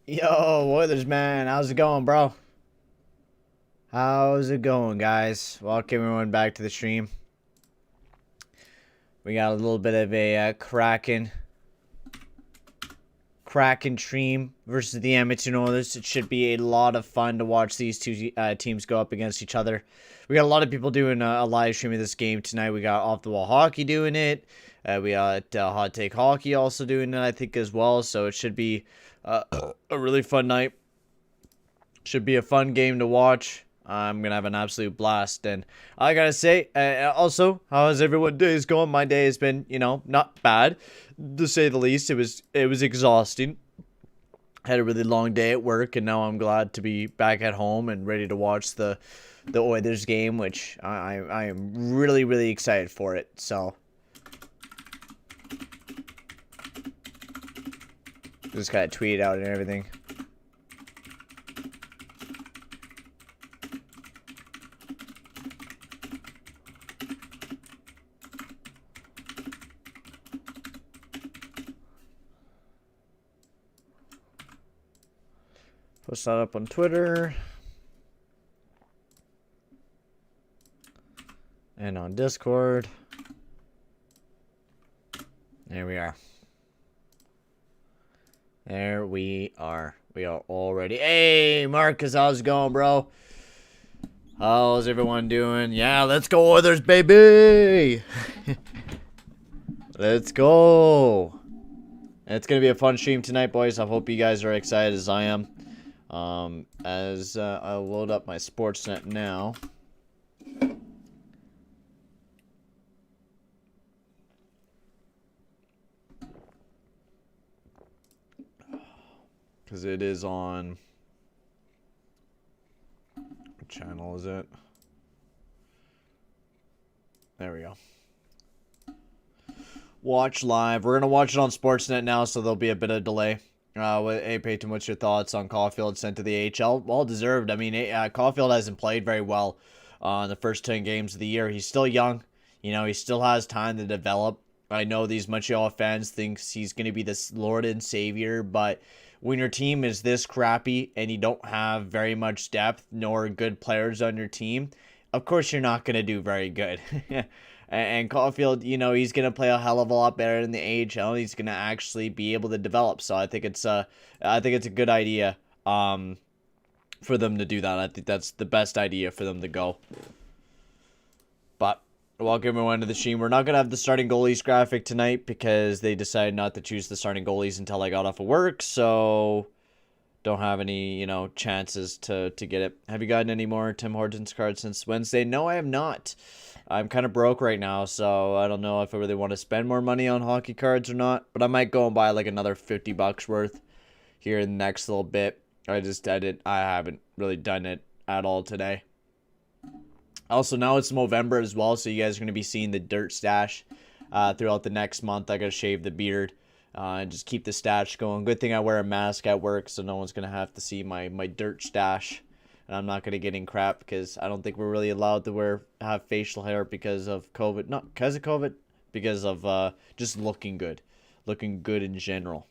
Yo, Oilers man, how's it going, bro? How's it going, guys? Welcome everyone back to the stream. We got a little bit of a Kraken stream versus the Edmonton Oilers. It should be a lot of fun to watch these two teams go up against each other. We got a lot of people doing a live stream of this game tonight. We got Off the Wall Hockey doing it. We got Hot Take Hockey also doing it, I think, as well. So it should be a really fun night. Should be a fun game to watch. I'm gonna have an absolute blast, and I gotta say, also, how has everyone's days going? My day has been, not bad, to say the least. It was exhausting. Had a really long day at work, and now I'm glad to be back at home and ready to watch the Oilers game, which I am really really excited for it. So just gotta tweet it out and everything. Post that up on Twitter and on Discord. There we are. There we are. We are all ready. Hey, Marcus, how's it going, bro? How's everyone doing? Yeah, let's go Oilers, baby! Let's go! It's going to be a fun stream tonight, boys. I hope you guys are excited as I am. As I'll load up my Sportsnet now. Because it is on... What channel is it? There we go. Watch live. We're going to watch it on Sportsnet now, so there'll be a bit of delay. Hey, Peyton, what's your thoughts on Caulfield sent to the AHL? Well deserved. I mean, Caulfield hasn't played very well in the first 10 games of the year. He's still young. He still has time to develop. I know these Montreal fans think he's going to be this Lord and Savior, but when your team is this crappy and you don't have very much depth nor good players on your team, of course you're not going to do very good. And Caulfield, he's going to play a hell of a lot better in the AHL. He's going to actually be able to develop. So I think it's a good idea for them to do that. I think that's the best idea for them to go. But welcome everyone to the stream. We're not going to have the starting goalies graphic tonight because they decided not to choose the starting goalies until I got off of work. So don't have any, chances to get it. Have you gotten any more Tim Hortons cards since Wednesday? No, I have not. I'm kind of broke right now, so I don't know if I really want to spend more money on hockey cards or not. But I might go and buy like another $50 worth here in the next little bit. I haven't really done it at all today. Also, now it's November as well, so you guys are going to be seeing the dirt stash throughout the next month. I got to shave the beard and just keep the stash going. Good thing I wear a mask at work, so no one's going to have to see my dirt stash. And I'm not going to get in crap because I don't think we're really allowed to have facial hair because of COVID. Not because of COVID, because of just looking good. Looking good in general.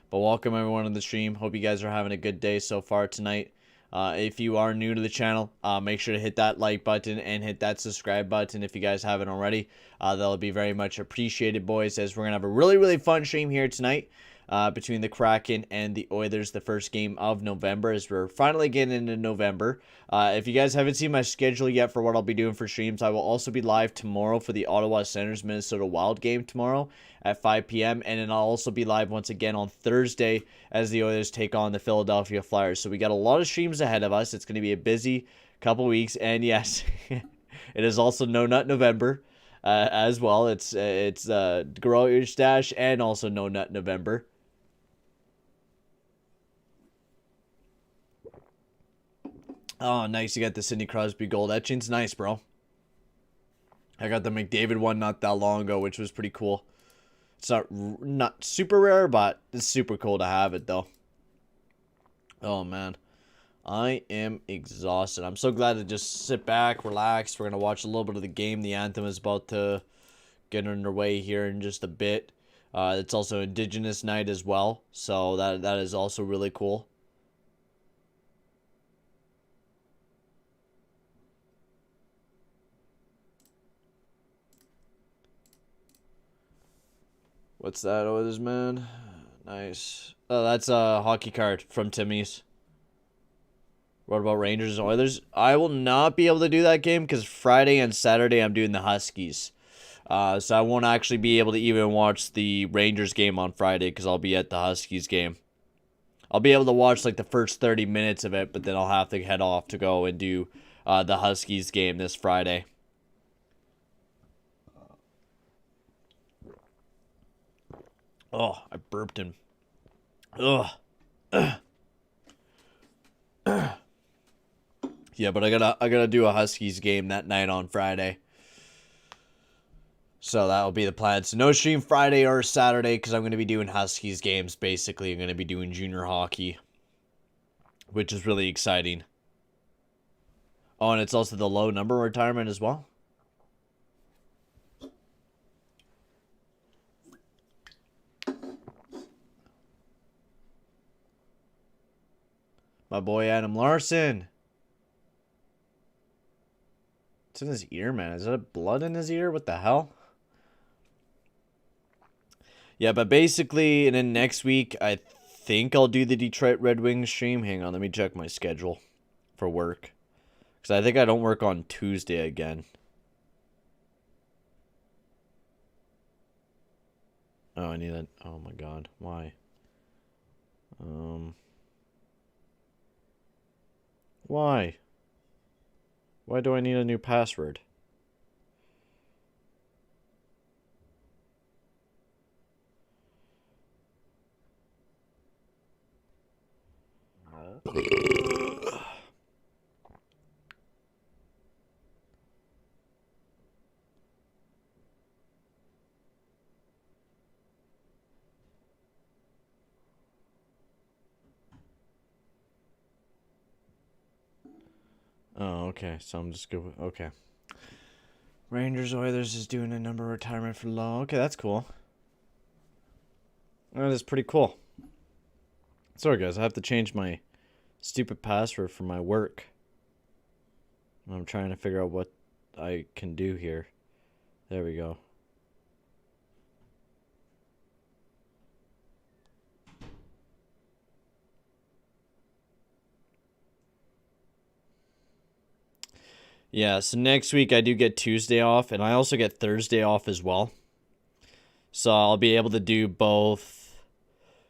But welcome everyone on the stream. Hope you guys are having a good day so far tonight. If you are new to the channel, make sure to hit that like button and hit that subscribe button if you guys haven't already. That'll be very much appreciated, boys, as we're going to have a really, really fun stream here tonight. Between the Kraken and the Oilers, the first game of November, as we're finally getting into November. If you guys haven't seen my schedule yet for what I'll be doing for streams, I will also be live tomorrow for the Ottawa Senators Minnesota Wild game tomorrow at 5 p.m. And then I'll also be live once again on Thursday as the Oilers take on the Philadelphia Flyers. So we got a lot of streams ahead of us. It's going to be a busy couple weeks. And yes, it is also No Nut November as well. It's Grow Out Your Stash and also No Nut November. Oh, nice. You got the Sidney Crosby gold etchings. Nice, bro. I got the McDavid one not that long ago, which was pretty cool. It's not super rare, but it's super cool to have it, though. Oh, man. I am exhausted. I'm so glad to just sit back, relax. We're going to watch a little bit of the game. The anthem is about to get underway here in just a bit. It's also Indigenous Night as well, so that is also really cool. What's that, Oilers, man? Nice. Oh, that's a hockey card from Timmy's. What about Rangers and Oilers? I will not be able to do that game because Friday and Saturday I'm doing the Huskies. So I won't actually be able to even watch the Rangers game on Friday because I'll be at the Huskies game. I'll be able to watch like the first 30 minutes of it, but then I'll have to head off to go and do the Huskies game this Friday. Oh, I burped him. Ugh. Yeah, but I gotta do a Huskies game that night on Friday. So that'll be the plan. So no stream Friday or Saturday because I'm gonna be doing Huskies games. Basically, I'm gonna be doing junior hockey, which is really exciting. Oh, and it's also the low number retirement as well. My boy Adam Larson. What's in his ear, man? Is that blood in his ear? What the hell? Yeah, but basically, and then next week, I think I'll do the Detroit Red Wings stream. Hang on, let me check my schedule for work. Because I think I don't work on Tuesday again. Oh, I need that. Oh my god, why? Why? Why do I need a new password? Oh, okay. So I'm just good. Okay. Rangers Oilers is doing a number retirement for low. Okay, that's cool. That is pretty cool. Sorry, guys. I have to change my stupid password for my work. I'm trying to figure out what I can do here. There we go. Yeah, so next week I do get Tuesday off, and I also get Thursday off as well. So I'll be able to do both.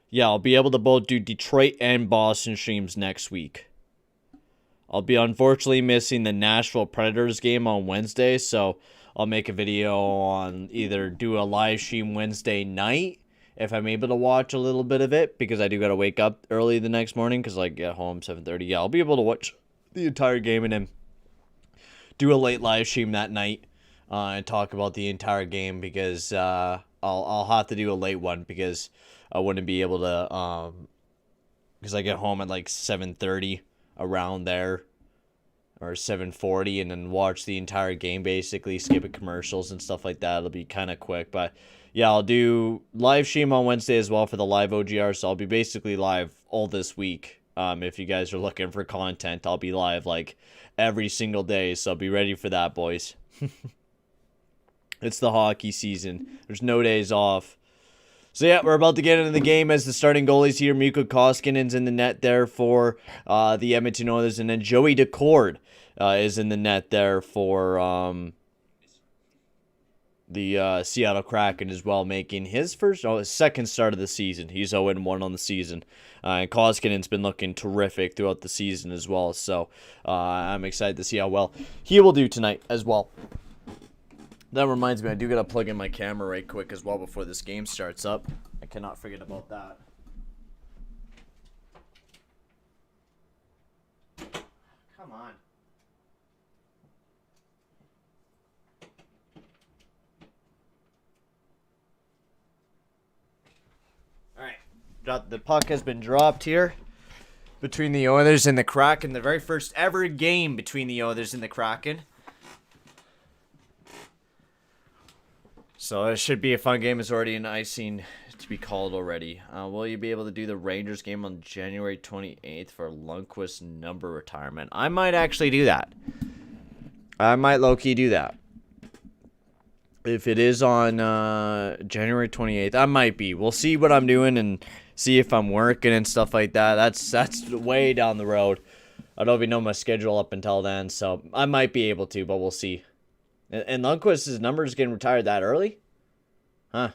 Yeah, I'll be able to both do Detroit and Boston streams next week. I'll be unfortunately missing the Nashville Predators game on Wednesday, so I'll make a video on either do a live stream Wednesday night if I'm able to watch a little bit of it, because I do got to wake up early the next morning because I get home 7:30. Yeah, I'll be able to watch the entire game and then do a late live stream that night and talk about the entire game, because I'll have to do a late one because I wouldn't be able to because I get home at like 7:30 around there, or 7:40, and then watch the entire game, basically skipping commercials and stuff like that. It'll be kind of quick, but yeah, I'll do live stream on Wednesday as well for the live OGR, so I'll be basically live all this week. If you guys are looking for content, I'll be live like every single day, so be ready for that, boys. It's the hockey season. There's no days off. So yeah, we're about to get into the game as the starting goalies here. Mikko Koskinen's in the net there for the Edmonton Oilers, and then Joey Decord is in the net there for the Seattle Kraken as well, making his second start of the season. He's 0-1 on the season. And Koskinen's been looking terrific throughout the season as well. So I'm excited to see how well he will do tonight as well. That reminds me, I do got to plug in my camera right quick as well before this game starts up. I cannot forget about that. Come on. Alright. The puck has been dropped here between the Oilers and the Kraken. The very first ever game between the Oilers and the Kraken. So it should be a fun game. It's already an icing to be called already. Will you be able to do the Rangers game on January 28th for Lundqvist number retirement? I might actually do that. I might low-key do that. If it is on January 28th, I might be. We'll see what I'm doing and see if I'm working and stuff like that. That's way down the road. I don't even know my schedule up until then, so I might be able to, but we'll see. And Lundqvist's number is getting retired that early? Huh.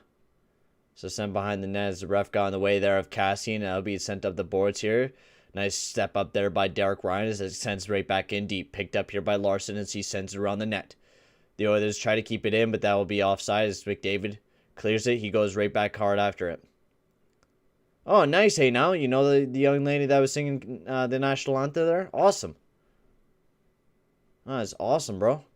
So sent behind the net as the ref got in the way there of Cassian. That'll be sent up the boards here. Nice step up there by Derek Ryan as it sends right back in deep. Picked up here by Larson as he sends it around the net. The Oilers try to keep it in, but that will be offside as McDavid clears it. He goes right back hard after it. Oh, nice. Hey, now, you know the young lady that was singing the national anthem there? Awesome. Oh, that's awesome, bro.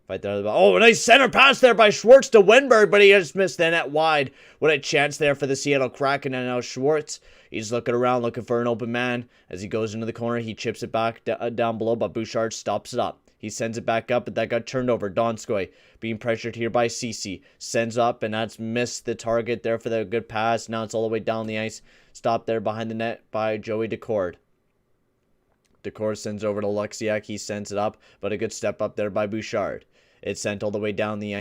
Right there. Oh, a nice center pass there by Schwartz to Wenberg, but he just missed the net wide. What a chance there for the Seattle Kraken. And now Schwartz, he's looking around, looking for an open man. As he goes into the corner, he chips it back down below, but Bouchard stops it up. He sends it back up, but that got turned over. Donskoy being pressured here by Ceci. Sends up, and that's missed the target there for the good pass. Now it's all the way down the ice. Stopped there behind the net by Joey Decord. Decord sends over to Luxiak. He sends it up, but a good step up there by Bouchard. It's sent all the way down the ice.